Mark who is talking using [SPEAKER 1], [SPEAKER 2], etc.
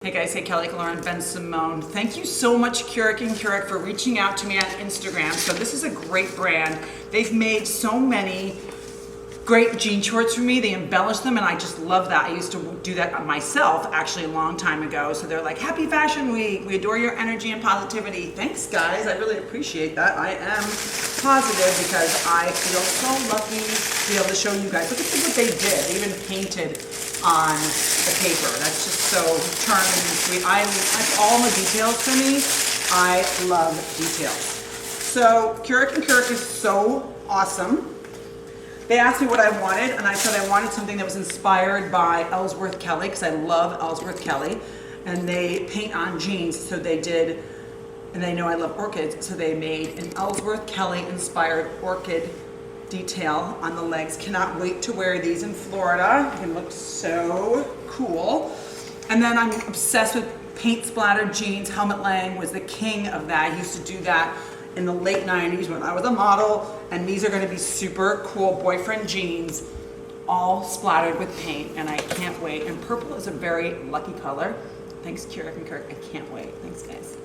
[SPEAKER 1] Hey guys, hey Kelly, Killoren Bensimon. Thank you so much Curic&Curic for reaching out to me on Instagram. So this is a great brand. They've made so many great jean shorts for me. They embellish them and I just love that. I used to do that myself actually a long time ago. So they're like, happy fashion week. We adore your energy and positivity. Thanks guys, I really appreciate that. I am positive because I feel so lucky to be able to show you guys. Look at what they did. They even painted on the paper. That's just so charming and sweet. That's all the details for me. I love details. So Curic&Curic is so awesome. They asked me what I wanted, and I said I wanted something that was inspired by Ellsworth Kelly, because I love Ellsworth Kelly, and they paint on jeans, so they did, and they know I love orchids, so they made an Ellsworth Kelly inspired orchid detail on the legs. Cannot wait to wear these in Florida. It looks so cool. And then I'm obsessed with paint splattered jeans. Helmut Lang was the king of that. He used to do that in the late 90s when I was a model, and these are going to be super cool boyfriend jeans, all splattered with paint, and I can't wait. And purple is a very lucky color. Thanks Curic&Curic, I can't wait. Thanks guys.